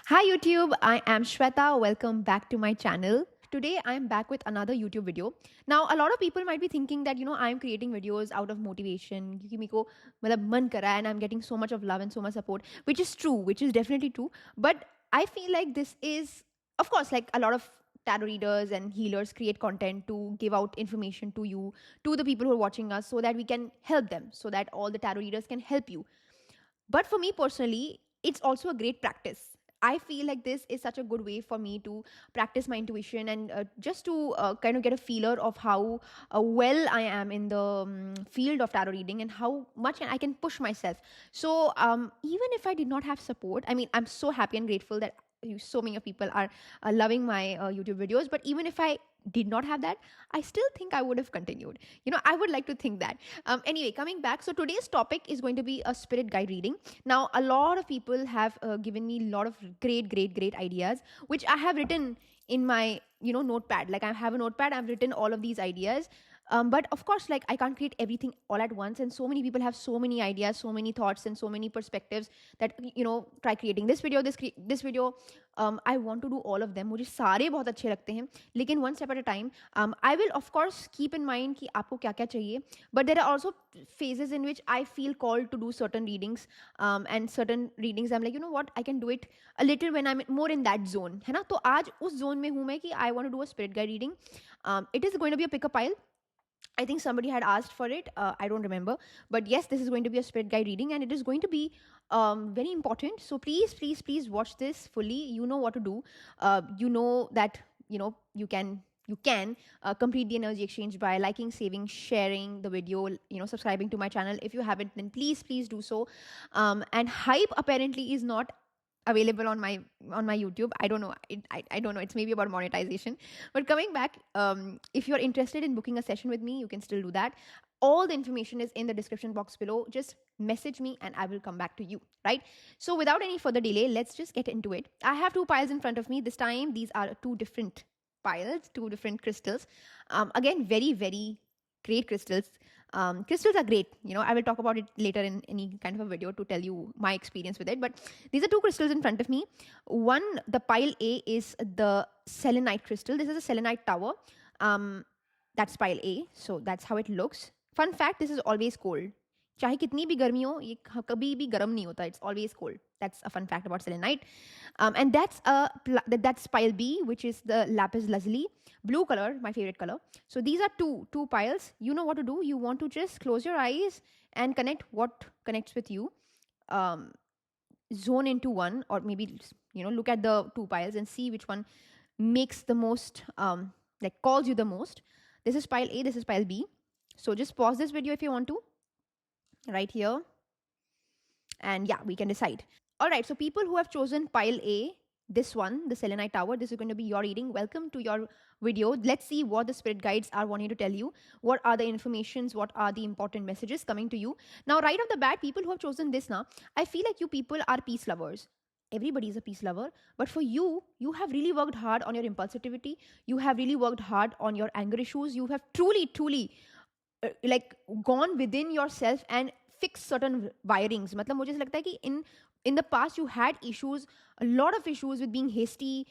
Hi YouTube, I am Shweta. Welcome back to my channel. Today I am back with another YouTube video. Now a lot of people might be thinking that I am creating videos out of motivation क्योंकि मेरे को मतलब मन कर रहा है and I'm getting so much of love and so much support, which is true, which is definitely true. But I feel like this is, of course, like a lot of tarot readers and healers create content to give out information to you, to the people who are watching us, so that we can help them, so that all the tarot readers can help you. But for me personally, it's also a great practice. I feel like this is such a good way for me to practice my intuition and just to kind of get a feeler of how well I am in the field of tarot reading and how much I can push myself. So, even if I did not have support, I mean, I'm so happy and grateful that so many of people are loving my YouTube videos. But even if I did not have that, I still think I would have continued. I would like to think that. Anyway, coming back, so today's topic is going to be a spirit guide reading. Now, a lot of people have given me a lot of great ideas, which I have written in my notepad. Like, I have a notepad, I've written all of these ideas. But of course, like, I can't create everything all at once, and so many people have so many ideas, so many thoughts, and so many perspectives that try creating this video, this video. I want to do all of them. मुझे सारे बहुत अच्छे लगते हैं, लेकिन one step at a time. I will of course keep in mind कि आपको क्या क्या चाहिए, but there are also phases in which I feel called to do certain readings, and certain readings I'm like, you know what, I can do it a little when I'm more in that zone, है ना? तो आज उस zone में हूँ मैं कि I want to do a spirit guide reading. It is going to be a pick a pile. I think somebody had asked for it. I don't remember. But yes, this is going to be a spirit guide reading, and it is going to be very important. So please watch this fully. You know what to do. You know that you can complete the energy exchange by liking, saving, sharing the video, subscribing to my channel. If you haven't, then please do so. And hype apparently is not available on my YouTube. I don't know. I don't know. It's maybe about monetization. But coming back, if you're interested in booking a session with me, you can still do that. All the information is in the description box below. Just message me and I will come back to you. Right? So without any further delay, let's just get into it. I have two piles in front of me. This time, these are two different piles, two different crystals. Again, very great crystals. Crystals are great. I will talk about it later in any kind of a video to tell you my experience with it. But these are two crystals in front of me. One, the pile A, is the selenite crystal. This is a selenite tower. That's pile A. So that's how it looks. Fun fact, this is always cold. चाहे कितनी भी गर्मी हो, ये कभी भी गर्म नहीं होता. It's always cold. That's a fun fact about selenite. And that's pile B, which is the lapis lazuli, blue color, my favorite color. So these are two piles. You know what to do. You want to just close your eyes and connect what connects with you. Zone into one, or maybe look at the two piles and see which one makes the most, like, calls you the most. This is pile A. This is pile B. So just pause this video if you want to, right here, and yeah, we can decide. All right, so people who have chosen pile A, this one, the selenite tower, this is going to be your reading. Welcome to your video. Let's see what the spirit guides are wanting to tell you. What are the informations? What are the important messages coming to you? Now, right off the bat, people who have chosen this now, I feel like you people are peace lovers. Everybody is a peace lover, but for you, you have really worked hard on your impulsivity. You have really worked hard on your anger issues. You have truly like gone within yourself and fix certain wirings. मतलब मुझे ऐसा लगता है कि in the past you had issues, a lot of issues with being hasty,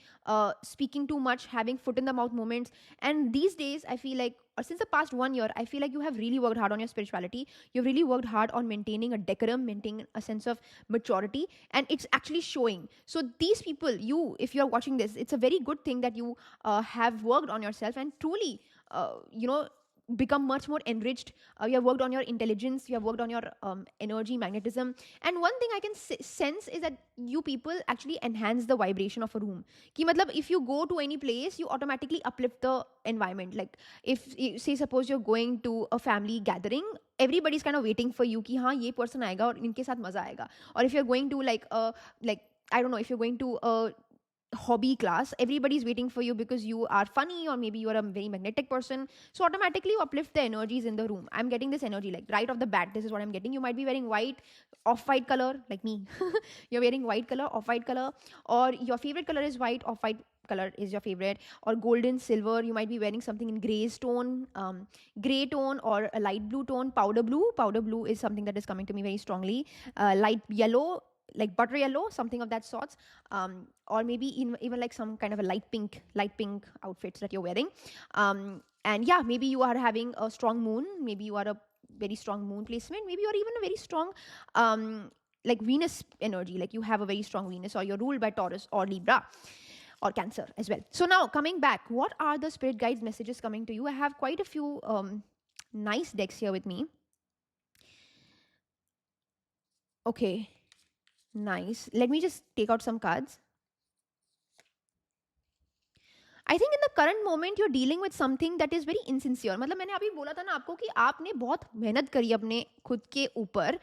speaking too much, having foot in the mouth moments. And these days I feel like, or since the past 1 year, I feel like you have really worked hard on your spirituality. You've really worked hard on maintaining a decorum, maintaining a sense of maturity, and it's actually showing. So these people, if you're watching this, it's a very good thing that you have worked on yourself and truly become much more enriched. You have worked on your intelligence, you have worked on your energy, magnetism. And one thing I can sense is that you people actually enhance the vibration of a room. Ki matlab, if you go to any place, you automatically uplift the environment. Like, if say suppose you're going to a family gathering, everybody's kind of waiting for you कि हाँ ये person आएगा और इनके साथ मजा आएगा. Or if you're going to like I don't know, if you're going to a hobby class, everybody's waiting for you because you are funny, or maybe you are a very magnetic person. So automatically you uplift the energies in the room. I'm getting this energy, like, right off the bat. This is what I'm getting. You might be wearing white, off-white color, like me. You're wearing white color, off-white color, or your favorite color is white, off-white color is your favorite, or golden, silver. You might be wearing something in gray tone, or a light blue tone. Powder blue is something that is coming to me very strongly. Light yellow, like butter yellow, something of that sorts, or maybe even like some kind of a light pink outfits that you're wearing. And yeah, maybe you are having a strong moon, maybe you are a very strong moon placement, maybe you're even a very strong like Venus energy, like you have a very strong Venus, or you're ruled by Taurus or Libra or Cancer as well. So now coming back, what are the spirit guides messages coming to you? I have quite a few nice decks here with me. Okay, nice. Let me just take out some cards. I think in the current moment you are dealing with something that is very insincere. मतलब मैंने अभी बोला था ना आपको कि आपने बहुत मेहनत करी अपने खुद के ऊपर,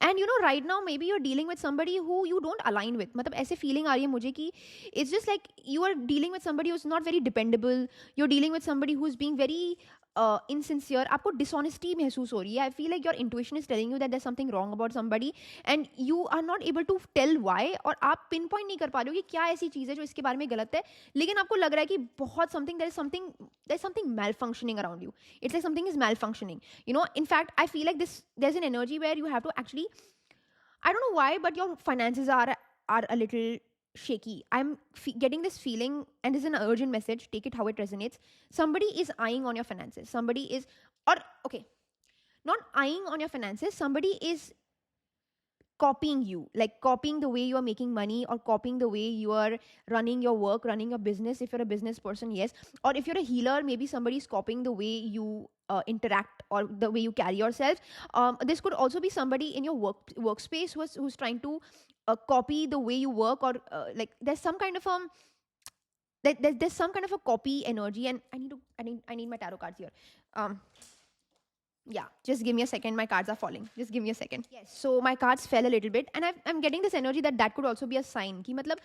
and you know right now maybe you are dealing with somebody who you don't align with. मतलब ऐसे फीलिंग आ रही है मुझे कि it's just like you are dealing with somebody who is not very dependable, you are dealing with somebody who is being very insincere. आपको dishonesty महसूस हो रही है. I feel like your intuition is telling you that there something wrong about somebody and you are not able to tell why, और आप pin point नहीं कर पा रहे हो कि क्या ऐसी चीज़ है जो इसके बारे में गलत है, लेकिन आपको लग रहा है कि बहुत something malfunctioning around you. It's like something is malfunctioning, you know. In fact I feel like this there is an energy where you have to actually, I don't know why, but your finances are a little shaky. I'm getting this feeling, and this is an urgent message. Take it how it resonates. Somebody is eyeing on your finances. Somebody is, or okay, not eyeing on your finances. Somebody is copying you, like copying the way you are making money, or copying the way you are running your work, running your business. If you're a business person, yes. Or if you're a healer, maybe somebody is copying the way you interact or the way you carry yourself. This could also be somebody in your workspace who's trying to copy the way you work, or like there's some kind of there's some kind of a copy energy. And I need my tarot cards here. Yeah, just give me a second, my cards are falling, just give me a second. Yes, so my cards fell a little bit, and I'm getting this energy that could also be a sign कि मतलब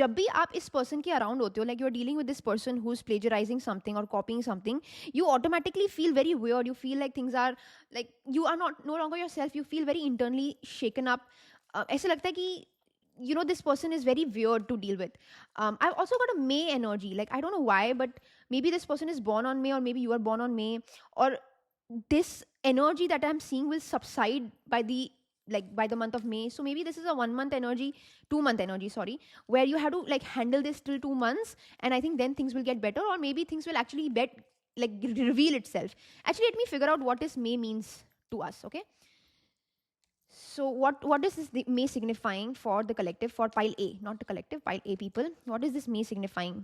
जब भी आप इस person के around होते हो, like you're dealing with this person who's plagiarizing something or copying something, you automatically feel very weird. You feel like things are like you are no longer yourself. You feel very internally shaken up. ऐसे लगता है कि you know this person is very weird to deal with. I've also got a May energy. Like I don't know why, but maybe this person is born on May, or maybe you are born on May, or this energy that I'm seeing will subside by the month of May. So maybe this is a 1 month energy, 2 month energy, sorry, where you have to like handle this till 2 months, and I think then things will get better, or maybe things will actually reveal itself. Actually, let me figure out what this May means to us, okay? So what is this May signifying for the collective, for pile A, not the collective, pile A people? What is this May signifying?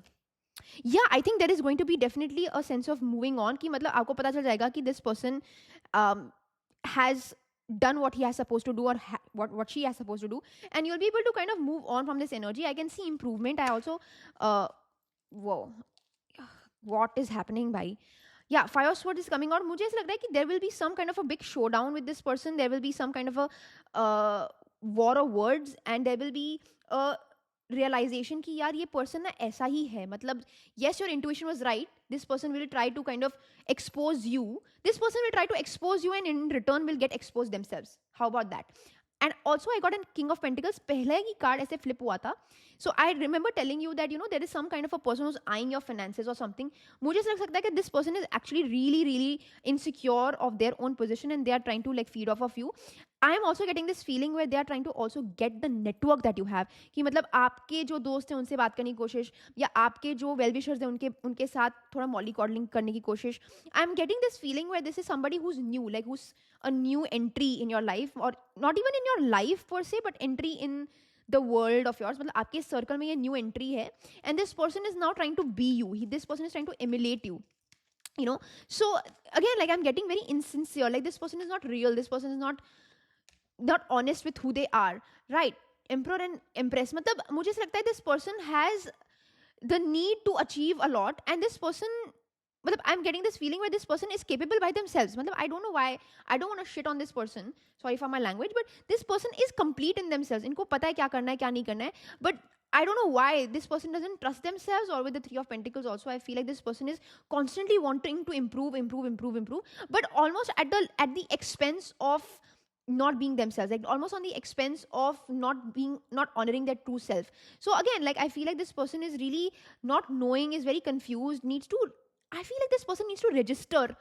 Yeah, I think there is going to be definitely a sense of moving on. कि मतलब आपको पता चल जाएगा कि this person has done what he has supposed to do, or what she has supposed to do, and you'll be able to kind of move on from this energy. I can see improvement. I also whoa, what is happening by yeah, fire sword is coming out. मुझे ऐसा लग रहा है कि there will be some kind of a big showdown with this person. There will be some kind of a war of words, and there will be a realization कि यार ये person ना ऐसा ही है. मतलब yes, your intuition was right. This person will try to kind of expose you. This person will try to expose you, and in return will get exposed themselves. How about that? And also I got a King of Pentacles. पहले ही card ऐसे flip हुआ था. So I remember telling you that, you know, there is some kind of a person who's eyeing your finances or something. मुझे ऐसा लग सकता है कि this person is actually really insecure of their own position, and they are trying to like feed off of you. I am also getting this feeling where they are trying to also get the network that you have. कि मतलब आपके जो दोस्त हैं उनसे बात करने की कोशिश, या आपके जो well wishers हैं उनके साथ थोड़ा mollycoddling करने की कोशिश. I am getting this feeling where this is somebody who's new, like who's a new entry in your life, or not even in your life per se, but entry in the world of yours. मतलब आपके circle में ये new entry है, and this person is now trying to be you. This person is trying to emulate you. You know, so again, like I'm getting very insincere. Like this person is not real. This person is not honest with who they are, right? Emperor and Empress. मतलब मुझे ऐसा लगता है this person has the need to achieve a lot, and this person, मतलब I'm getting this feeling where this person is capable by themselves. मतलब I don't know why. I don't want to shit on this person. Sorry for my language, but this person is complete in themselves. इनको पता है क्या करना है क्या नहीं करना है. But I don't know why this person doesn't trust themselves. Or with the Three of Pentacles also, I feel like this person is constantly wanting to improve, but almost at the expense of not being themselves, like almost on the expense of not honoring their true self. So again, like I feel like this person is really not knowing, is very confused, I feel like this person needs to register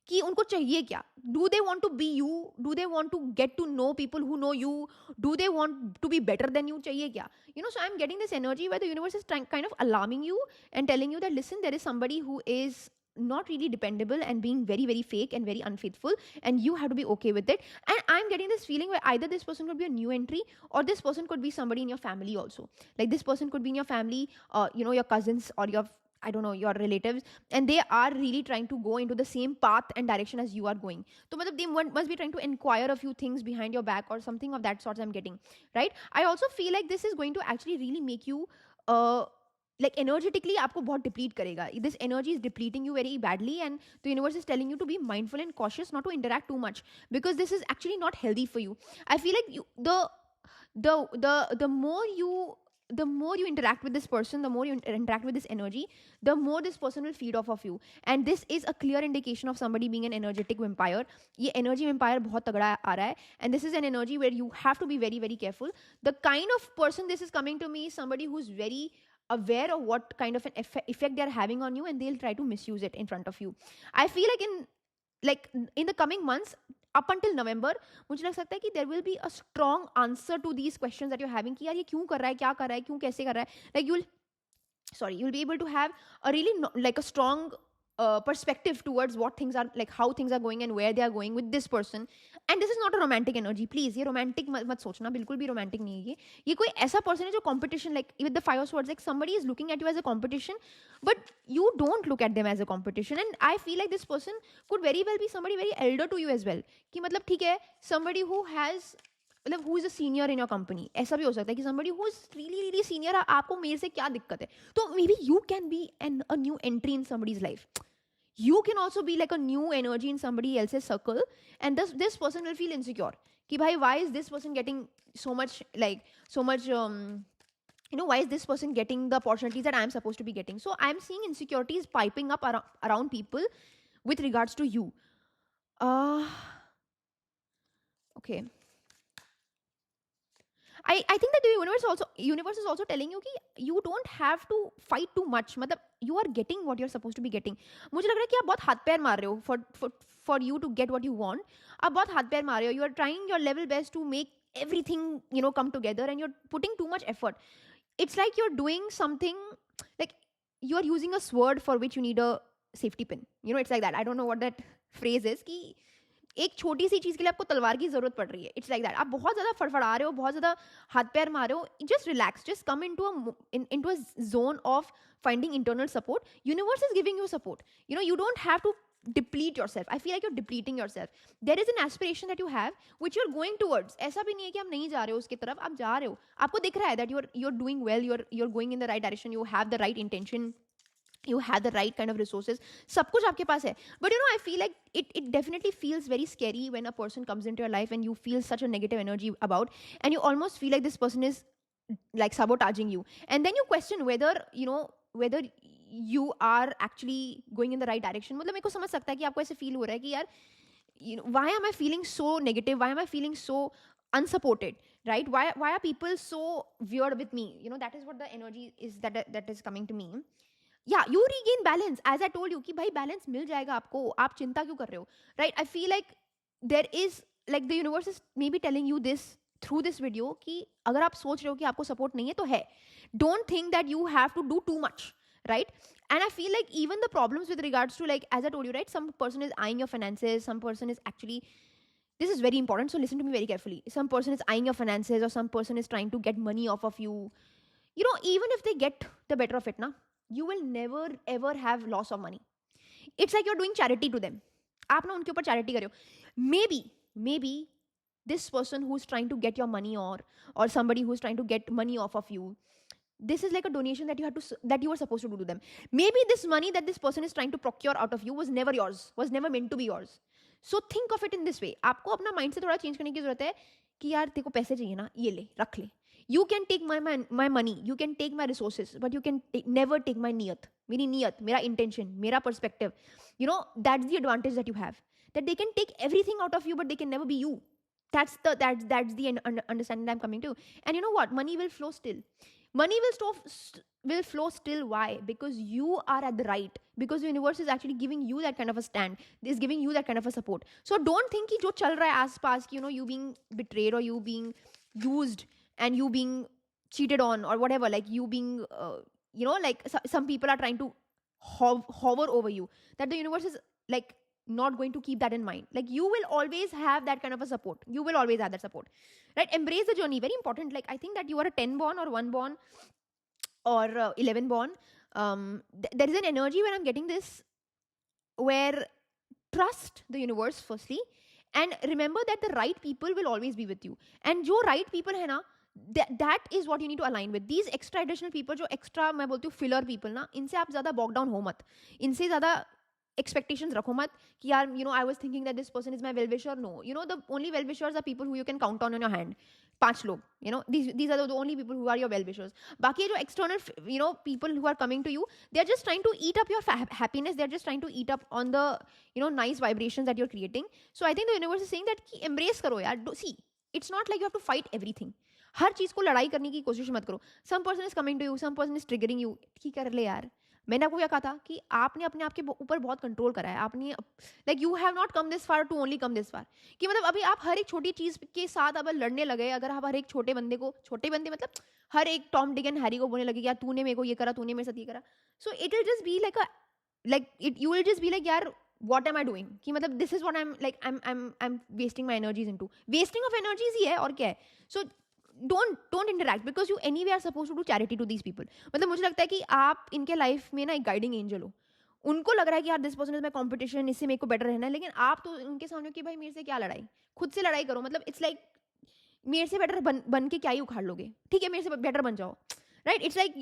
कि उनको चाहिए क्या. Do they want to be you? Do they want to get to know people who know you? Do they want to be better than you? चाहिए क्या? So I'm getting this energy where the universe is kind of alarming you and telling you that, listen, there is somebody who is not really dependable and being very, very fake and very unfaithful, and you have to be okay with it. And I'm getting this feeling where either this person could be a new entry, or this person could be somebody in your family also. Like, this person could be in your family, your cousins, or your, I don't know, your relatives, and they are really trying to go into the same path and direction as you are going. So they must be trying to inquire a few things behind your back or something of that sort I'm getting, right? I also feel like this is going to actually really make you like energetically आपको बहुत deplete करेगा. This energy is depleting you very badly, and the universe is telling you to be mindful and cautious, not to interact too much, because this is actually not healthy for you. I feel like the more you interact with this person, the more you interact with this energy, the more this person will feed off of you. And this is a clear indication of somebody being an energetic vampire. ये energy vampire बहुत तगड़ा आ रहा है, and this is an energy where you have to be very, very careful. The kind of person this is coming to me is somebody who's very aware of what kind of an effect they're having on you, and they'll try to misuse it in front of you. I feel like in the coming months, up until November, मुझे लग सकता है कि there will be a strong answer to these questions that you're having, कि यार ये क्यों कर रहा है, क्या कर रहा है, क्यों कैसे कर रहा है. Like you'll be able to have a really like a strong perspective towards what things are, like how things are going and where they are going with this person. And this is not a romantic energy, please. ये romantic मत सोचना, बिल्कुल भी romantic नहीं है ये कोई ऐसा person है जो competition, like with the 5 of swords, like somebody is looking at you as a competition, but you don't look at them as a competition. And I feel like this person could very well be somebody very elder to you as well, कि मतलब ठीक है, somebody who has, मतलब who is a senior in your company. ऐसा भी हो सकता है कि somebody who is really, really senior, आपको मेरे से क्या दिक्कत है. तो maybe you can be a new entry in somebody's life. You can also be like a new energy in somebody else's circle, and this person will feel insecure. Ki bhai, why is this person getting so much, why is this person getting the opportunities that I'm supposed to be getting? So I'm seeing insecurities piping up around people with regards to you. Okay. I think that the universe is also telling you कि you don't have to fight too much. मतलब you are getting what you're supposed to be getting. मुझे लग रहा है कि आप बहुत हाथ पैर मार रहे हो for you to get what you want. आप बहुत हाथ पैर मार रहे हो. You are trying your level best to make everything come together, and you're putting too much effort. It's like you're doing something, like you are using a sword for which you need a safety pin. It's like that. I don't know what that phrase is, कि एक छोटी सी चीज के लिए आपको तलवार की जरूरत पड़ रही है. It's like that. आप बहुत ज्यादा फड़फड़ा रहे हो, बहुत ज्यादा हाथ पैर मार रहे हो. Just relax, just come into a zone of finding internal support. Universe is giving you support. You don't have to deplete yourself. I feel like you're depleting yourself. There is an aspiration that you have which you're going towards. ऐसा भी नहीं है कि आप नहीं जा रहे हो उसकी तरफ, आप जा रहे हो. आपको दिख रहा है that you're doing well, you're going in the right direction, you have the right intention, you have the right kind of resources, सब कुछ आपके पास है. But I feel like it definitely feels very scary when a person comes into your life and you feel such a negative energy about, and you almost feel like this person is like sabotaging you, and then you question whether whether you are actually going in the right direction. मतलब मेरे को समझ सकता है कि आपको ऐसे feel हो रहा है कि यार, why am I feeling so negative, why am I feeling so unsupported, right? Why are people so weird with me? That is what the energy is that is coming to me. Yeah, you regain balance, as I told you कि भाई balance मिल जाएगा आपको, आप चिंता क्यों कर रहे हो, right? I feel like there is, like, the universe is maybe telling you this through this video कि अगर आप सोच रहे हो कि आपको support नहीं है तो है. Don't think that you have to do too much, right? And I feel like even the problems with regards to, like, as I told you, right, some person is eyeing your finances, some person is actually, this is very important, so listen to me very carefully. Some person is eyeing your finances, or some person is trying to get money off of you. Even if they get the better of it, na, you will never ever have loss of money. It's like you're doing charity to them. आप ना उनके ऊपर charity कर रहे हो. Maybe this person who's trying to get your money, or somebody who's trying to get money off of you, this is like a donation that you were supposed to do to them. Maybe this money that this person is trying to procure out of you was never yours, was never meant to be yours. So think of it in this way. आपको अपना mindset थोड़ा change करने की जरूरत है कि यार तेरे को पैसे चाहिए ना, ये ले, रख ले. You can take my money, you can take my resources, but you can never take my niyat. मेरी नियत, मेरा intention, मेरा perspective. That's the advantage that you have. That they can take everything out of you, but they can never be you. That's the understanding I'm coming to. And you know what? Money will flow still. Money will flow still. Why? Because you are at the right, because the universe is actually giving you that kind of a stand, is giving you that kind of a support. So don't think कि जो चल रहा है आस पास, you know, you being betrayed or you being used and you being cheated on or whatever, like you being you know, like some people are trying to hover over you, that the universe is like not going to keep that in mind. Like you will always have that kind of a support, you will always have that support, right? Embrace the journey, very important. Like I think that you are a 10 born or 1 born or 11 born, there is an energy where I'm getting this, where trust the universe firstly, and remember that the right people will always be with you. And जो right people है ना, that is what you need to align with. These extra additional people, जो extra मैं बोलती हूँ filler people ना, इनसे आप ज़्यादा bog down हो मत, इनसे ज़्यादा expectations रखो मत कि यार, you know, I was thinking that this person is my well wisher. No, you know, the only well wishers are people who you can count on your hand. 5 लोग, you know, these are the only people who are your well wishers. बाकी जो external, you know, people who are coming to you, they are just trying to eat up your happiness, they are just trying to eat up on the, you know, nice vibrations that you're creating. So I think the universe is saying that कि embrace करो यार. See, it's not like you have to fight everything. हर चीज को लड़ाई करने की कोशिश मत करो. Some person is coming to you, some person is triggering you, ठीक कर ले यार. मैंने आपको क्या कहा था कि आपने अपने आप के ऊपर बहुत कंट्रोल करा है. आपने like you have not come this far to only come this far, कि मतलब अभी आप हर एक छोटी चीज के साथ अगर लड़ने लगे, अगर आप हर एक छोटे बंदे को, छोटे बंदे मतलब हर एक टॉम डिक एंड हैरी को बोलने लगे यार तूने मेरे को ये करा, तूने मेरे साथ ये करा, so it will just be like like it, you will just be like यार what am I doing, कि मतलब this is what I'm like, I'm wasting my energies into, wasting of energies ही है और क्या है. So don't interact, because you anyway are supposed to do charity to these people. मतलब मुझे लगता है कि आप इनके लाइफ में ना एक गाइडिंग एंजल हो. उनको लग रहा है कि यार this person is my competition, इससे मेरे को बेटर रहना है, लेकिन आप तो उनके सामने कि भाई मेरे से क्या लड़ाई, खुद से लड़ाई करो. मतलब इट्स लाइक मेरे से बेटर बन के क्या ही उखाड़ लोगे, ठीक है मेरे से बेटर बन जाओ, right? It's like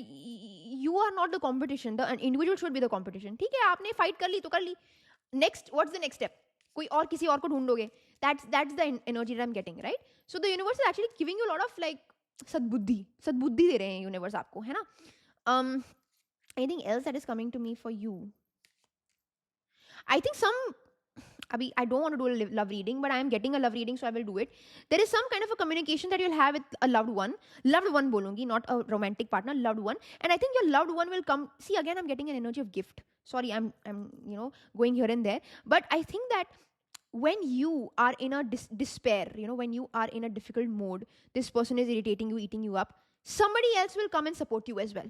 you are not the competition, the individual should be the competition. ठीक है आपने फाइट कर ली तो कर ली, next what's the next step, कोई और किसी और को ढूंढोगे. that's the energy that I'm getting, right? So the universe is actually giving you a lot of like सद्बुद्धि दे रहे हैं यूनिवर्स आपको, है ना. anything else that is coming to me for you? I think some, abhi I don't want to do a love reading, but I am getting a love reading, so I will do it. There is some kind of a communication that you'll have with a loved one bolungi, not a romantic partner, loved one. And I think your loved one will come. See, again I'm getting an energy of gift. Sorry, I'm you know going here and there, but I think that when you are in a despair, you know, when you are in a difficult mode, this person is irritating you, eating you up, somebody else will come and support you as well.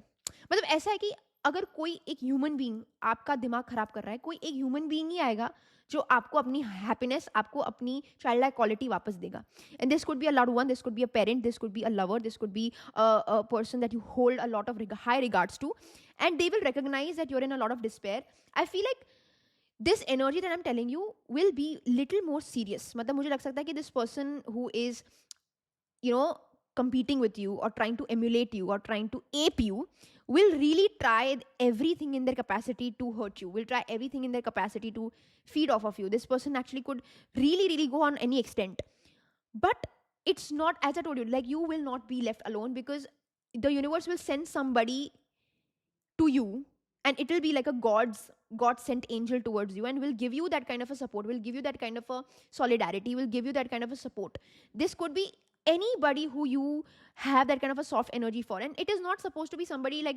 मतलब ऐसा है कि अगर कोई एक human being आपका दिमाग खराब कर रहा है, कोई एक ह्यूमन बीइंग ही आएगा जो आपको अपनी हैप्पीनेस, आपको अपनी चाइल्ड लाइक क्वालिटी वापस देगा. And this could be a loved one, this could be a parent, this could be a lover, this could be a person that you hold a lot of high regards to, and they will recognize that you're in a lot of despair. I feel like this energy that I'm telling you will be little more serious. मतलब मुझे लग सकता है कि this person who is, you know, competing with you or trying to emulate you or trying to ape you will really try everything in their capacity to hurt you, will try everything in their capacity to feed off of you. This person actually could really go on any extent. But it's not, as I told you, like you will not be left alone, because the universe will send somebody to you, and it will be like a God sent angel towards you, and will give you that kind of a support, will give you that kind of a solidarity, will give you that kind of a support. This could be anybody who you have that kind of a soft energy for, and it is not supposed to be somebody like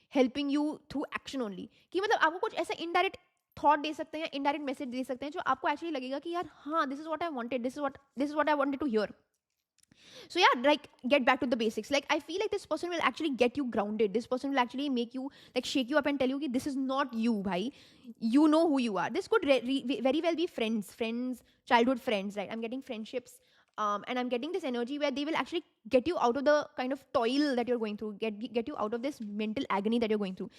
helping you through action only, कि मतलब आपको कुछ ऐसा indirect thought they सकते हैं, indirect message दे सकते हैं जो आपको एक्चुअली लगेगा कि यार हाँ, this is what I wanted, this is what I wanted to hear. So yeah, like get back to the basics. Like I feel like this person will actually get you grounded. This person will actually make you like shake you up and tell you that this is not you, bhai. You know who you are. This could very well be friends, childhood friends, right? I'm getting friendships. And I'm getting this energy where they will actually get you out of the kind of toil that you're going through, get you out of this mental agony that you're going through.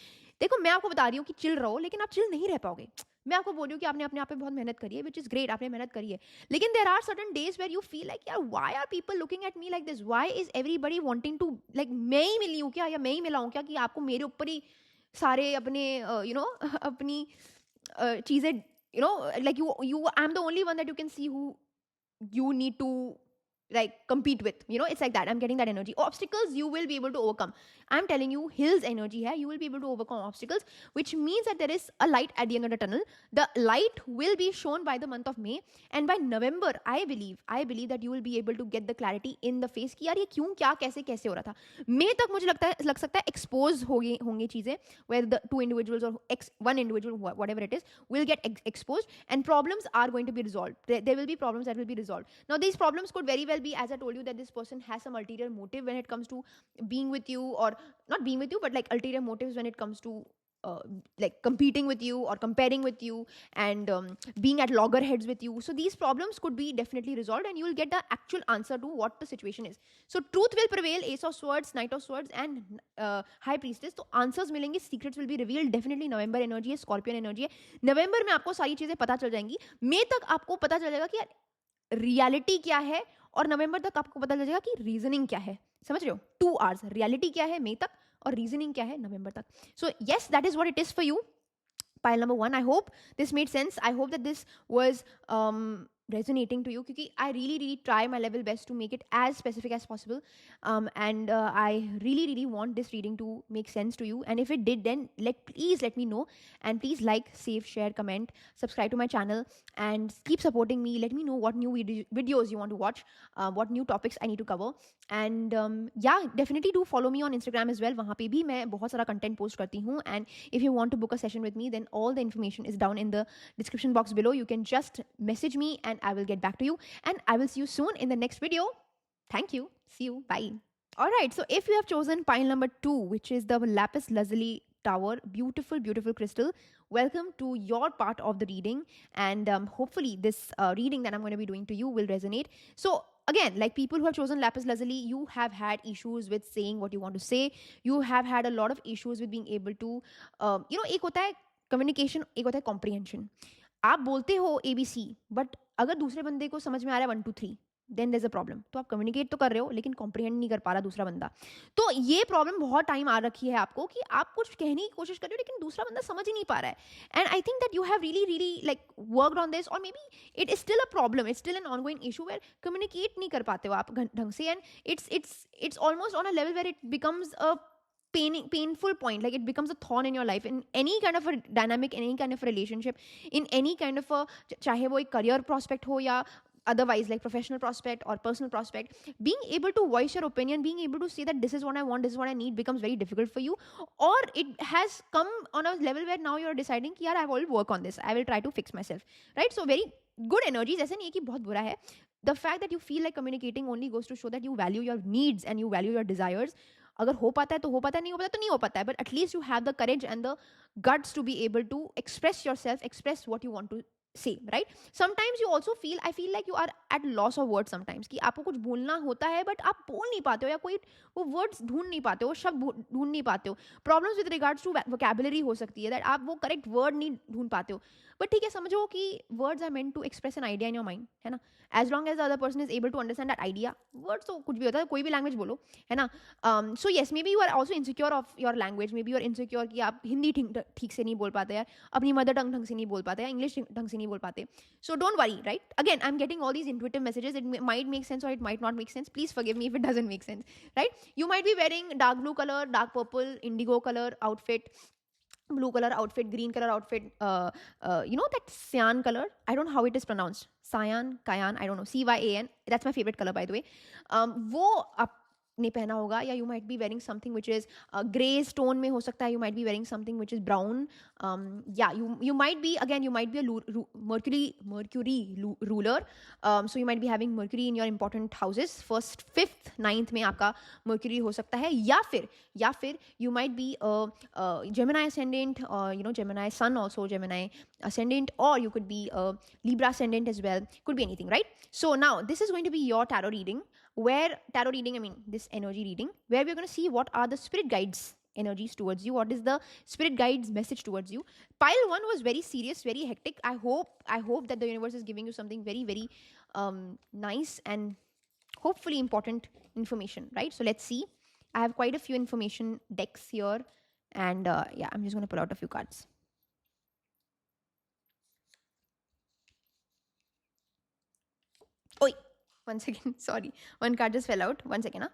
देखो मैं आपको बता रही हूँ कि chill रहो, लेकिन आप चिल नहीं रह पाओगे. मैं आपको बोल रही हूँ कि आपने अपने आप पे बहुत मेहनत करी है, विच इज ग्रेट, आपने मेहनत करी है, लेकिन there are certain days where you feel like यार why are people looking at me like this, why is everybody wanting to like मैं ही मिली हूँ क्या, या मैं ही मिला हूँ क्या, कि आपको मेरे ऊपर ही सारे अपने यू नो अपनी चीज़ें you know like you I am the only one that you can see who you need to like compete with, you know, it's like that. I'm getting that energy. Obstacles you will be able to overcome. I'm telling you, hills energy hai, you will be able to overcome obstacles, which means that there is a light at the end of the tunnel. The light will be shown by the month of May, and by November I believe that you will be able to get the clarity in the face कि यार ये क्यों क्या कैसे कैसे हो रहा था. May तक मुझे लग सकता है expose होंगी चीजें, where the two individuals or one individual, whatever it is, will get exposed, and problems are going to be resolved. There will be problems that will be resolved. Now these problems could very well be, as I told you, that this person has some ulterior motive when it comes to being with you, or not being with you, but like ulterior motives when it comes to like competing with you or comparing with you, and being at loggerheads with you. So these problems could be definitely resolved, and you will get the actual answer to what the situation is. So truth will prevail. Ace of Swords, Knight of Swords, and High Priestess. तो answers मिलेंगे, secrets will be revealed. Definitely November energy है, Scorpion energy है. November में आपको सारी चीजें पता चल जाएंगी. May तक आपको पता चल जाएगा कि रियलिटी क्या है, और नवंबर तक आपको पता चल जाएगा कि रीजनिंग क्या है. समझ रहे हो? 2 hours रियलिटी क्या है मई तक, और रीजनिंग क्या है नवंबर तक. So yes, that is what it is for you. Pile number 1, I hope this made sense. I hope that this was resonating to you, because I really try my level best to make it as specific as possible, and I really want this reading to make sense to you. And if it did, then please let me know, and please like, save, share, comment, subscribe to my channel, and keep supporting me. Let me know what new videos you want to watch, what new topics I need to cover. And yeah, definitely do follow me on Instagram as well. वहाँ पे भी मैं बहुत सारा content post करती हूँ. And if you want to book a session with me, then all the information is down in the description box below. You can just message me and I will get back to you, and I will see you soon in the next video. Thank you. See you. Bye. Alright, so if you have chosen pile number 2, which is the lapis lazuli tower, beautiful crystal, welcome to your part of the reading. And hopefully this reading that I'm going to be doing to you will resonate. So again, like people who have chosen lapis lazuli, you have had issues with saying what you want to say. You have had a lot of issues with being able to एक होता है communication, एक होता है comprehension. आप बोलते हो ABC, but अगर दूसरे बंदे को समझ में आ रहा है 1 2 3, then there is a problem. तो आप कम्युनिकेट तो कर रहे हो, लेकिन कॉम्प्रिहेंड नहीं कर पा रहा दूसरा बंदा. तो ये प्रॉब्लम बहुत टाइम आ रखी है आपको, कि आप कुछ कहने की कोशिश कर रहे हो, लेकिन दूसरा बंदा समझ ही नहीं पा रहा है. And I think that you have really like worked on this, or maybe it is still a problem, it's still an ongoing issue where communicate नहीं कर पाते हो आप ढंग से. And it's almost on a level where it becomes a painful point, like it becomes a thorn in your life, in any kind of a dynamic, in any kind of a relationship, in any kind of a, चाहे वो एक career prospect हो या otherwise like professional prospect or personal prospect, being able to voice your opinion, being able to say that this is what I want, this is what I need, becomes very difficult for you. Or it has come on a level where now you're deciding कि यार I will work on this, I will try to fix myself, right? So very good energies. ऐसे नहीं है कि बहुत बुरा है. The fact that you feel like communicating only goes to show that you value your needs and you value your desires. अगर हो पाता है तो हो पाता है, नहीं हो पाता तो नहीं हो पाता है, but at least you have the courage and the guts to be able to express yourself, express what you want to say, right? Sometimes you also feel, I feel like you are at loss of words sometimes, कि आपको कुछ बोलना होता है but आप बोल नहीं पाते हो, या कोई वो वर्ड्स ढूंढ नहीं पाते हो, शब्द ढूंढ नहीं पाते हो. Problems with regards to vocabulary हो सकती है, दैट आप वो करेक्ट वर्ड नहीं ढूंढ पाते हो. बट ठीक है, समझो कि words are meant to express an idea in your mind, है ना. As long as the other person is able to understand that idea. Words तो कुछ भी होता है, कोई भी लैंग्वेज बोलो, है ना. So yes, maybe you are also insecure of your language, maybe you are insecure कि आप हिंदी ठीक से नहीं बोल पाते यार, अपनी मदर टंग ढंग से नहीं बोल पाते, या इंग्लिश ढंग से नहीं बोल पाते. So don't worry, right? Again, I'm getting all these intuitive messages. It might make sense or it might not make sense. Please forgive me if it doesn't make sense, right? You might be wearing dark blue color, dark purple, indigo color outfit, blue color outfit, green color outfit, you know that cyan color? I don't know how it is pronounced. Cyan, Cyan, I don't know. CYAN. That's my favorite color, by the way. वो आपने पहना होगा, या you might be wearing something which is grey stone में हो सकता है, you might be wearing something which is brown, या you might be, again you might be mercury ruler, so you might be having mercury in your important houses, 1st 5th 9th में आपका mercury हो सकता है, या फिर you might B Gemini ascendant, you know, Gemini sun also, Gemini ascendant, or you could be Libra ascendant as well, could be anything, right? So now this is going to be your tarot reading, this energy reading, where we're going to see what are the spirit guides energies towards you, what is the spirit guides message towards you. Pile 1 was very serious, very hectic. I hope that the universe is giving you something very nice and hopefully important information, right? So let's see. I have quite a few information decks here, and yeah, I'm just going to pull out a few cards. Oi, One second. Sorry. One card just fell out. One second. Huh?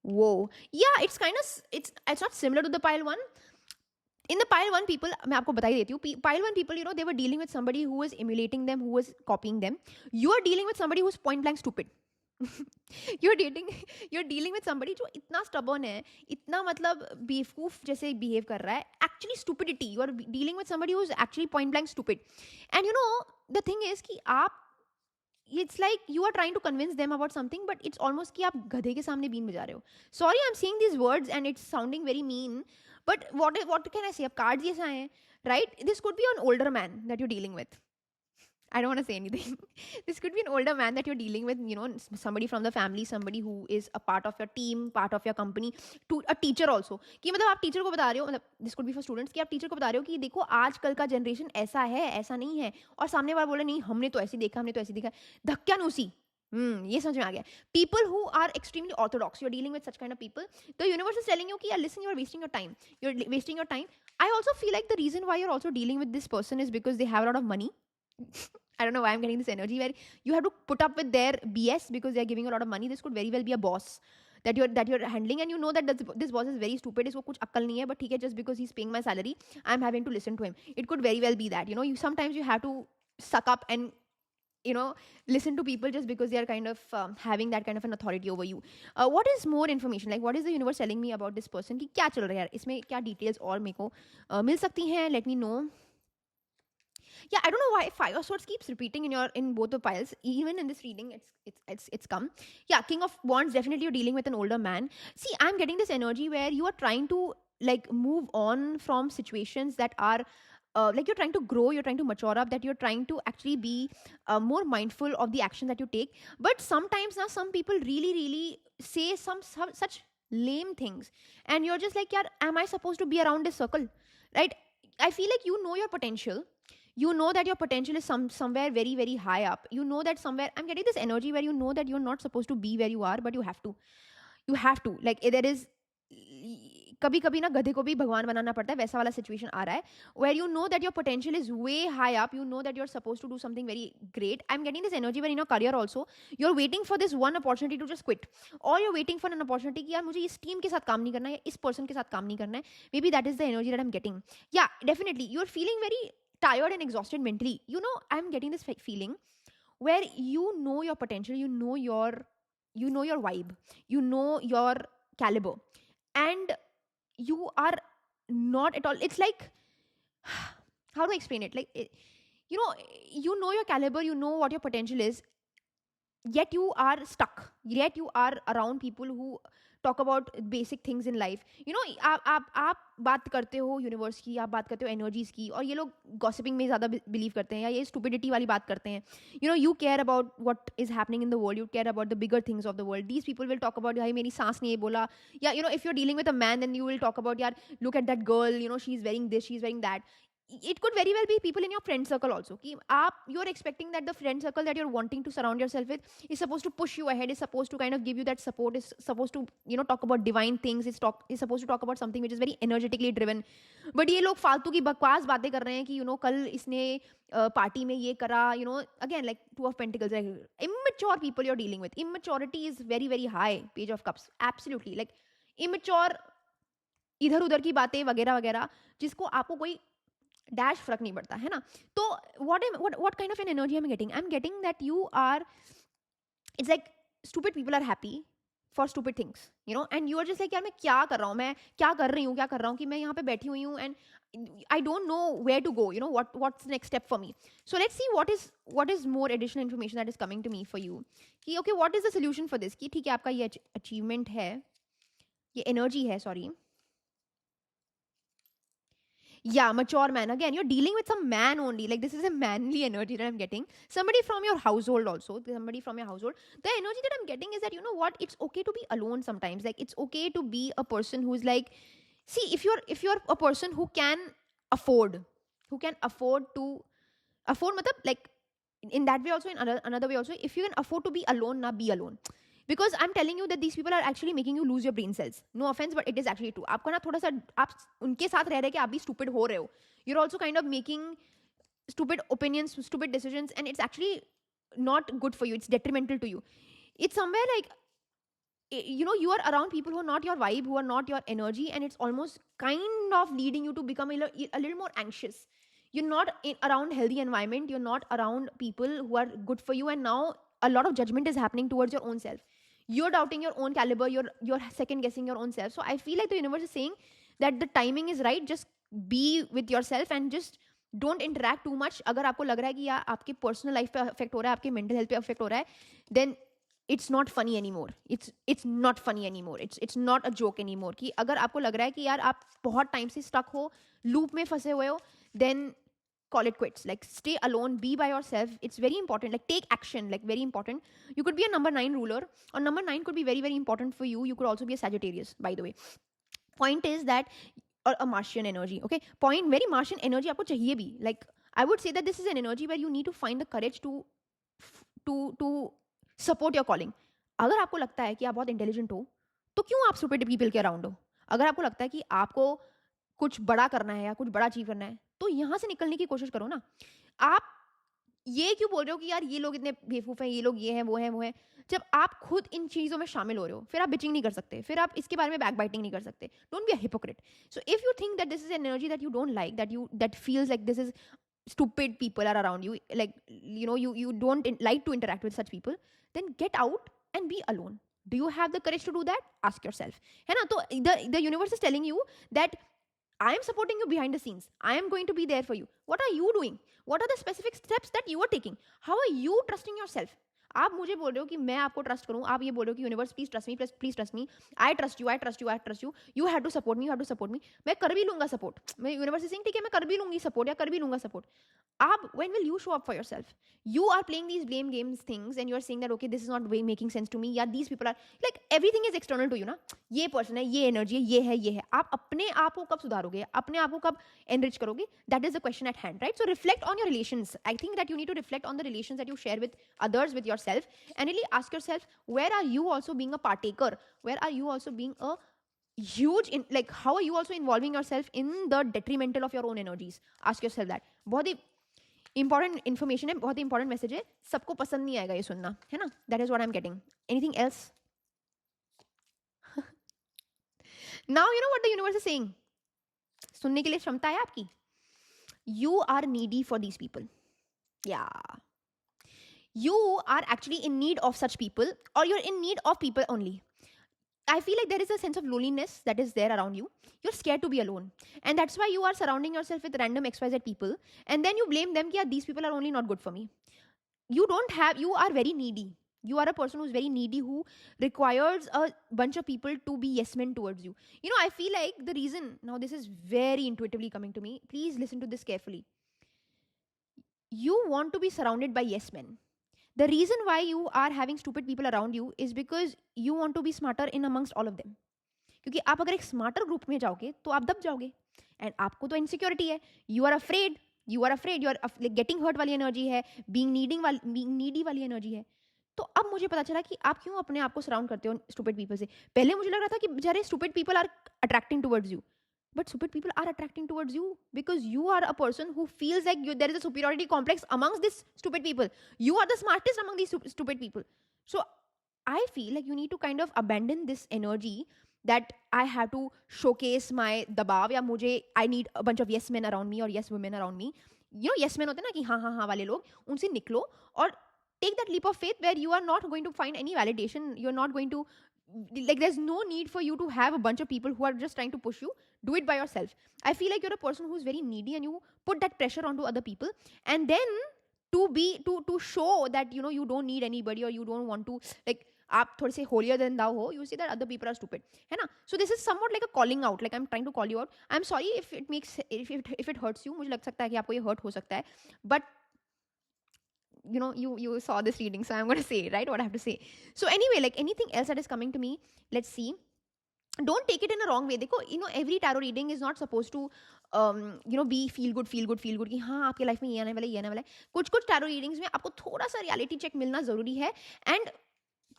Whoa. Yeah, it's kind of it's not similar to the pile one. In the pile one people, मैं आपको बता ही देती हूँ, pile one people, you know, they were dealing with somebody who was emulating them, who was copying them. You are dealing with somebody who's point blank stupid. you're dealing with somebody जो इतना stubborn है, इतना मतलब बेवकूफ जैसे behave कर रहा है. Actually stupidity. You are dealing with somebody who's actually point blank stupid. And you know the thing is कि आप, it's like you are trying to convince them about something, but it's almost कि आप गधे के सामने been बजा रहे हो. Sorry, I'm saying these words and it's sounding very mean, but what can I say? अब cards ये आए हैं, right? This could be an older man that you're dealing with. I don't want to say anything. This could be an older man that you're dealing with, you know, somebody from the family, somebody who is a part of your team, part of your company, to a teacher also. कि मतलब आप teacher को बता रहे हो, मतलब this could be for students, कि आप टीचर को बता रहे हो कि देखो आजकल का जनरेशन ऐसा है, ऐसा नहीं है, और सामने वाला बोले नहीं हमने तो ऐसे देखा, हमने तो ऐसे देखा, धक्कानुसी. ये समझ में आ गया. People who are extremely orthodox, you're dealing with such kind of people. The universe is telling you कि yeah, listen, you're wasting your time. You're wasting your time. I also feel like the reason why you're also dealing with this person is because they have a lot of money. I don't know why I'm getting this energy where you have to put up with their BS because they're giving you a lot of money. This could very well be a boss that you're handling, and you know that this boss is very stupid. इसको कुछ अक्ल नहीं है, but ठीक है, just because he's paying my salary, I'm having to listen to him. It could very well be that, you know, sometimes you have to suck up and, you know, listen to people just because they are kind of having that kind of an authority over you. What is more information, like what is the universe telling me about this person कि क्या चल रहा है यार, इसमें क्या details और मेरे को मिल सकती हैं? Let me know. Yeah, I don't know why Five of Swords keeps repeating in both the piles. Even in this reading, it's come. Yeah, King of Wands, definitely you're dealing with an older man. See, I'm getting this energy where you are trying to like move on from situations that are like you're trying to grow, you're trying to mature up, that you're trying to actually be more mindful of the action that you take. But sometimes now some people really say some such lame things, and you're just like, yeah, am I supposed to be around this circle, right? I feel like you know your potential, you know that your potential is somewhere very high up, you know that somewhere, I'm getting this energy where you know that you're not supposed to be where you are, but you have to like there is, कभी कभी ना गधे को भी भगवान बनाना पड़ता है, वैसा वाला सिचुएशन आ रहा है where you know that your potential is way high up, you know that you're supposed to do something very great. I'm getting this energy where in your career also you're waiting for this one opportunity to just quit, or you're waiting for an opportunity कि यार मुझे इस team के साथ काम नहीं करना है, इस पर्सन के साथ काम नहीं करना है. Maybe that is the energy that I'm getting. Yeah, definitely you're feeling very tired and exhausted mentally. You know, I'm getting this feeling where you know your potential, you know your vibe, you know your caliber, and you are not at all, it's like, how do I explain it, like you know your caliber, you know what your potential is, yet you are stuck, yet you are around people who talk about basic things in life. You know, आप बात करते हो universe की, आप बात करते हो energies की, और ये लोग गॉसिपिंग में ज़्यादा बिलीव करते हैं, या ये स्टुपिडिटी वाली बात करते हैं. You know, you care about what is happening in the world, you care about the bigger things of the world. These people will talk about, भाई मेरी सांस ने ये बोला, yeah you know, if you are dealing with a man then you will talk about, यार look at that girl, you know, she is wearing this, she is wearing that. It could very well be people in your friend circle also, कि आप, you're expecting that the friend circle that you're wanting to surround yourself with is supposed to push you ahead, is supposed to kind of give you that support, is supposed to, you know, talk about divine things, is supposed to talk about something which is very energetically driven. But ये लोग फालतू की बकवास बातें कर रहे हैं कि, you know, कल इसने पार्टी में ये करा, you know, again like Two of Pentacles, like immature people you're dealing with. Immaturity is very high. Page of Cups, absolutely, like immature, इधर उधर की बातें वगैरह वगैरह, जिसको आपको कोई डैश फर्क नहीं पड़ता है ना. तो what kind of an energy I'm getting that you are, it's like stupid people are happy for stupid things, you know, and you are just like, यार मैं क्या कर रहा हूँ, मैं क्या कर रही हूँ कि मैं यहाँ पे बैठी हुई हूँ, and I don't know where to go, you know, what's the next step for me. So let's see what is more additional information that is coming to me for you, कि okay, what is the solution for this, कि ठीक है आपका ये achievement है, ये energy है, sorry. Yeah, mature man. Again, you're dealing with some man only. Like, this is a manly energy that I'm getting. Somebody from your household also. Somebody from your household. The energy that I'm getting is that, you know what? It's okay to be alone sometimes. Like, it's okay to be a person who's like, see, if you're a person who can afford to afford, matlab, like, in that way also, in another way also, if you can afford to be alone, na be alone. Because I'm telling you that these people are actually making you lose your brain cells. No offense, but it is actually true. आपको ना थोड़ा सा, आप उनके साथ रह रहे कि आप भी stupid हो रहे हो. You're also kind of making stupid opinions, stupid decisions, and it's actually not good for you. It's detrimental to you. It's somewhere like, you are around people who are not your vibe, who are not your energy, and it's almost kind of leading you to become a little more anxious. You're not around healthy environment, you're not around people who are good for you, and now a lot of judgment is happening towards your own self. You're doubting your own caliber, you're second guessing your own self. So I feel like the universe is saying that the timing is right. Just be with yourself and just don't interact too much. अगर आपको लग रहा है कि यार आपके personal life पे affect हो रहा है, आपके मेंटल हेल्थ पे अफेक्ट हो रहा है, then it's not funny anymore. It's not funny anymore. It's not a joke anymore. कि अगर आपको लग रहा है कि यार आप बहुत टाइम से स्टक हो, लूप में फंसे हुए हो, then call it quits. Like, stay alone, be by yourself. It's very important. Like, take action. Like, very important. You could be a number 9 ruler, or number 9 could be very, very important for you. You could also be a Sagittarius, by the way. Point is that, or a Martian energy. Okay, point, very Martian energy आपको चाहिए भी. Like, I would say that this is an energy where you need to find the courage to support your calling. अगर आपको लगता है कि आप बहुत इंटेलिजेंट हो, तो क्यों आप स्टूपिड पीपल के अराउंड हो? अगर आपको लगता है कि आपको कुछ बड़ा करना है या कुछ बड़ा अचीव करना है, तो यहाँ से निकलने की कोशिश करो ना. आप ये क्यों बोल रहे हो कि यार ये लोग इतने बेवकूफ़ हैं, ये लोग ये हैं, वो हैं, वो हैं? जब आप खुद इन चीज़ों में शामिल हो रहे हो, फिर आप बिचिंग नहीं कर सकते, फिर आप इसके बारे में बैक बाइटिंग नहीं कर सकते. Don't be a hypocrite. So if you think that this is an energy that you don't like, that feels like this is stupid people are around you, like, you don't like to interact with such people, then get out and be alone. Do you have the courage to do that? Ask yourself. है ना? तो the universe is telling you that I am supporting you behind the scenes. I am going to be there for you. What are you doing? What are the specific steps that you are taking? How are you trusting yourself? आप मुझे बोल रहे हो कि मैं आपको trust करूं, आप ये बोल रहे हो कि universe please trust me, please trust me, I trust you, I trust you, I trust you, you have to support me, you have to support me. मैं कर भी लूंगा सपोर्ट. मैं यूनिवर्स से ठीक है, मैं कर भी लूंगी सपोर्ट, या कर भी लूंगा सपोर्ट. आप, when will you show up for yourself? You are playing these blame games things and you are saying that okay, this is not making sense to me, या these people are like, everything is external to you ना. ये person है, ये energy है, ये है, ये है. आप अपने आप को कब सुधारोगे, अपने आप को कब एनरिच करोगे? That is the question at hand, right? So reflect on your relations. I think that you need to reflect on the relations that you share with others, with yourself, and really ask yourself, where are you also being a partaker? Where are you also being a huge in, like, how are you also involving yourself in the detrimental of your own energies? Ask yourself that. बहुत ही important information है, बहुत ही important message है. सबको पसंद नहीं आएगा ये सुनना, है ना? That is what I am getting. Anything else? Now you know what the universe is saying. सुनने के लिए क्षमता है आपकी. You are needy for these people. या, you are actually in need of such people, or you're in need of people only. I feel like there is a sense of loneliness that is there around you. You're scared to be alone, and that's why you are surrounding yourself with random XYZ people, and then you blame them कि these people are only not good for me. You are very needy. You are a person who's very needy, who requires a bunch of people to be yes men towards you. I feel like the reason, now this is very intuitively coming to me, please listen to this carefully. You want to be surrounded by yes men. The reason why you are having stupid people around you is because you want to be smarter in amongst all of them. क्योंकि आप अगर एक smarter group में जाओगे तो आप दब जाओगे, एंड आपको तो इनसिक्योरिटी है. You are afraid, you are getting hurt वाली एनर्जी है, बीइंग नीडी वाली एनर्जी है. तो अब मुझे पता चला कि आप क्यों अपने आप को सराउंड करते हो स्टूपिड पीपल से. पहले मुझे लग रहा था कि बेचारे stupid people are attracting towards you. But stupid people are attracting towards you because you are a person who feels like there is a superiority complex amongst these stupid people. You are the smartest among these stupid people. So I feel like you need to kind of abandon this energy that I have to showcase my dabav, या मुझे I need a bunch of yes men around me or yes women around me. Yes men होते ना कि हाँ हाँ हाँ वाले लोग, उनसे निकलो और take that leap of faith where you are not going to find any validation. You're not going to, like, there's no need for you to have a bunch of people who are just trying to push you. Do it by yourself. I feel like you're a person who's very needy and you put that pressure onto other people, and then to show that you don't need anybody, or you don't want to, like, आप थोड़े से holier than thou हो, you see that other people are stupid, है ना? So this is somewhat like a calling out, like I'm trying to call you out. I'm sorry if it hurts you. मुझे लग सकता है कि आपको ये hurt हो सकता है, but you saw this reading, so I'm going to say, right, what I have to say. So anyway, like, anything else that is coming to me, let's see. Don't take it in a wrong way. देखो, every tarot reading is not supposed to be feel good कि हाँ आपके life में ये आने वाला है. कुछ tarot readings में आपको थोड़ा सा reality check मिलना जरूरी है, and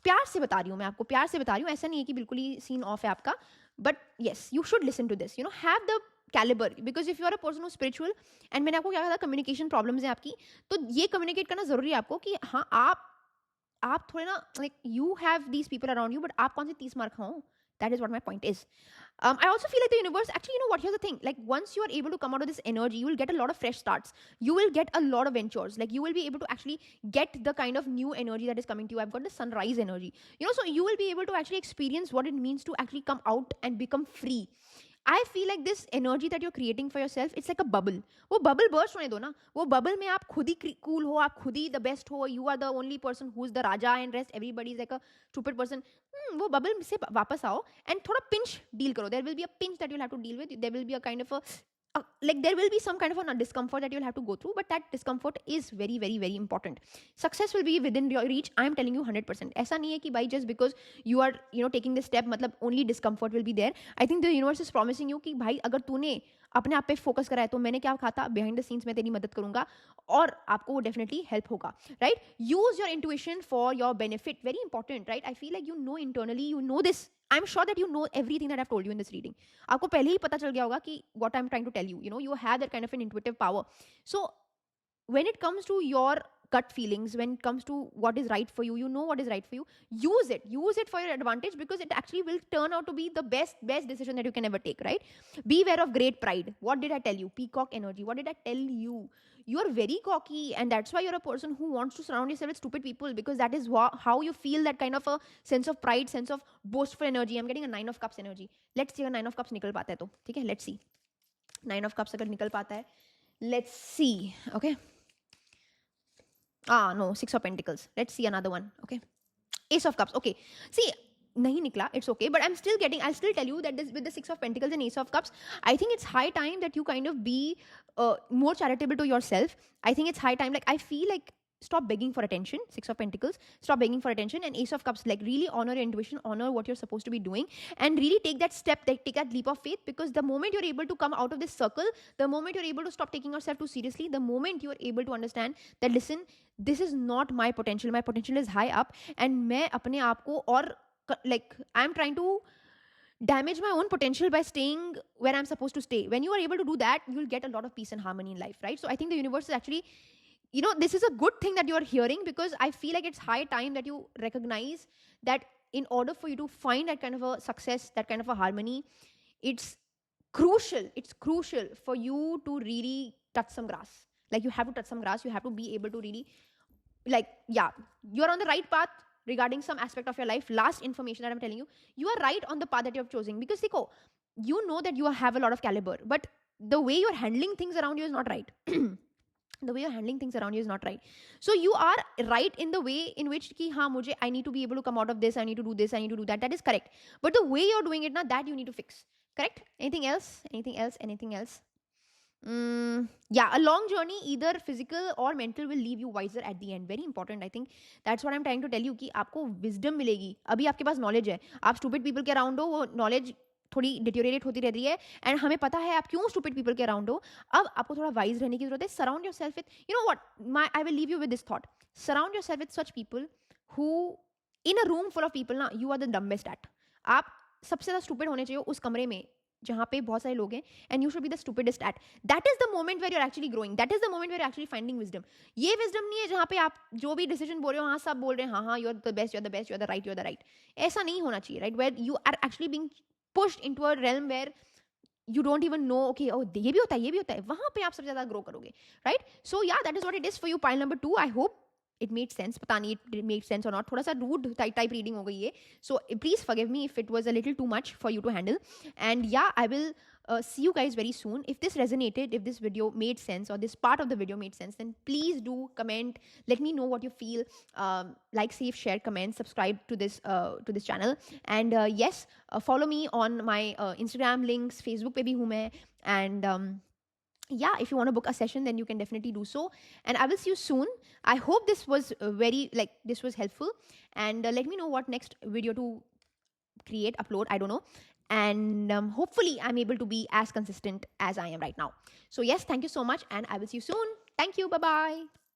प्यार से बता रही हूँ मैं आपको, प्यार से बता रही हूँ. ऐसा नहीं है कि बिल्कुल ही सीन ऑफ है आपका, but yes, you should listen to this. Have the calibre, because if you are a person who spiritual, and मैंने आपको क्या कहा था, कम्युनिकेशन प्रॉब्लम्स हैं आपकी, तो ये कम्युनिकेट करना जरूरी है आपको कि हाँ आप थोड़े ना, like you have these people around you, but आप कौन से 30 मार्क खाओ. That is what my point is. I also feel like the universe, actually, you know what, here's the thing, like once you are able to come out of this energy, you will get a lot of fresh starts, you will get a lot of ventures, like you will be able to actually get the kind of new energy that is coming to you. I've got the sunrise energy, so you will be able to actually experience what it means to actually come out and become free. I feel like this energy that you're creating for yourself, it's like a bubble. वो bubble burst होने दो ना, वो bubble में आप खुद ही cool हो, आप खुद ही the best हो, you are the only person who's the raja and rest everybody is like a stupid person. वो bubble से वापस आओ and थोड़ा pinch deal करो. There will be a pinch that you'll have to deal with. There will be a kind of a like there will be some kind of a discomfort that you'll have to go through, but that discomfort is very, very, very important. Success will be within your reach. I am telling you 100%. ऐसा नहीं है कि भाई just because you are taking this step मतलब only discomfort will be there. I think the universe is promising you कि भाई अगर तूने अपने आप पे फोकस करा है तो मैंने क्या कहा था, बिहाइंड द सीन्स में तेरी मदद करूंगा और आपको वो डेफिनेटली हेल्प होगा, right. Use your intuition for your benefit, very important, right. I feel like you know internally, you know this. I am sure that you know everything that I have told you in this reading. आपको पहले ही पता चल गया होगा कि what I am trying to tell you, you have that kind of an intuitive power. So when it comes to your gut feelings, when it comes to what is right for you, you know what is right for you, use it for your advantage, because it actually will turn out to be the best decision that you can ever take, right. Beware of great pride. What did I tell you? Peacock energy. What did I tell you? You are very cocky, and that's why you're a person who wants to surround yourself with stupid people, because that is how you feel that kind of a sense of pride, sense of boastful energy. I'm getting a 9 of cups energy. Let's see अगर 9 of cups निकल पाता है तो ठीक है. Let's see 9 of cups अगर निकल पाता है. Let's see. Okay. No, 6 of pentacles. Let's see another one. Okay. Ace of cups. Okay. See, nahi nikla, it's okay, but I'll still tell you that this, with the 6 of pentacles and Ace of cups, I think it's high time that you kind of be more charitable to yourself. I think it's high time, like I feel like stop begging for attention. 6 of pentacles, stop begging for attention. And Ace of cups, like really honor your intuition, honor what you're supposed to be doing, and really take that step, take that leap of faith, because the moment you're able to come out of this circle, the moment you're able to stop taking yourself too seriously, the moment you're able to understand that listen, this is not my potential is high up, and मैं अपने आप को और like I'm trying to damage my own potential by staying where I'm supposed to stay. When you are able to do that, you'll get a lot of peace and harmony in life, right? So I think the universe is actually, this is a good thing that you're hearing, because I feel like it's high time that you recognize that in order for you to find that kind of a success, that kind of a harmony, it's crucial for you to really touch some grass. Like you have to touch some grass. You have to be able to really, like, yeah, you're on the right path regarding some aspect of your life. Last information that I'm telling you, you are right on the path that you're choosing, because you know that you have a lot of caliber, but the way you're handling things around you is not right. The way you're handling things around you is not right. So you are right in the way in which I need to be able to come out of this, I need to do this, I need to do that. That is correct. But the way you're doing it now, that you need to fix. Correct? Anything else? Yeah, a long journey, either physical or mental, will leave you wiser at the end. Very important. I think that's what I'm trying to tell you, कि आपको wisdom मिलेगी. अभी आपके पास knowledge है, आप stupid people के around हो, वो knowledge थोड़ी डिटोरिएट होती रहती है, एंड हमें पता है आप क्यों स्टूपिड पीपल के अराउंड हो. अब आपको थोड़ा वाइज रहने की जरूरत है. Surround yourself with, what, I will leave you with this thought. Surround yourself with such people who, in a room full of people ना, you are the dumbest at. आप सबसे ज्यादा स्टूपिड होने चाहिए उस कमरे में जहाँ पे बहुत सारे लोग हैं, and you should be the stupidest at. That is the moment where you're actually growing. That is the moment where actually finding wisdom. ये विजडम नहीं है जहाँ पे आप जो भी डिसीजन बोल रहे हो, हाँ सब बोल रहे हैं, हाँ you are the best, you are the best, you are the right, you are the right. ऐसा नहीं होना चाहिए, right, where you are actually being pushed into a realm where you don't even know, okay, oh, ये भी होता है, वहाँ पे आप सबसे ज़्यादा grow करोगे, right? So yeah, that is what it is for you, pile number 2. I hope it made sense. पता नहीं it made sense or not. थोड़ा सा rude type reading हो गई है. So please forgive me if it was a little too much for you to handle. And yeah, I will see you guys very soon. If this resonated, if this video made sense, or this part of the video made sense, then please do comment. Let me know what you feel. Like, save, share, comment, subscribe to this channel. And yes, follow me on my Instagram links, Facebook पे भी हूँ मैं. And yeah, if you want to book a session, then you can definitely do so. And I will see you soon. I hope this was this was helpful. And let me know what next video to create, upload, I don't know. And hopefully I'm able to be as consistent as I am right now. So yes, thank you so much, and I will see you soon. Thank you. Bye-bye.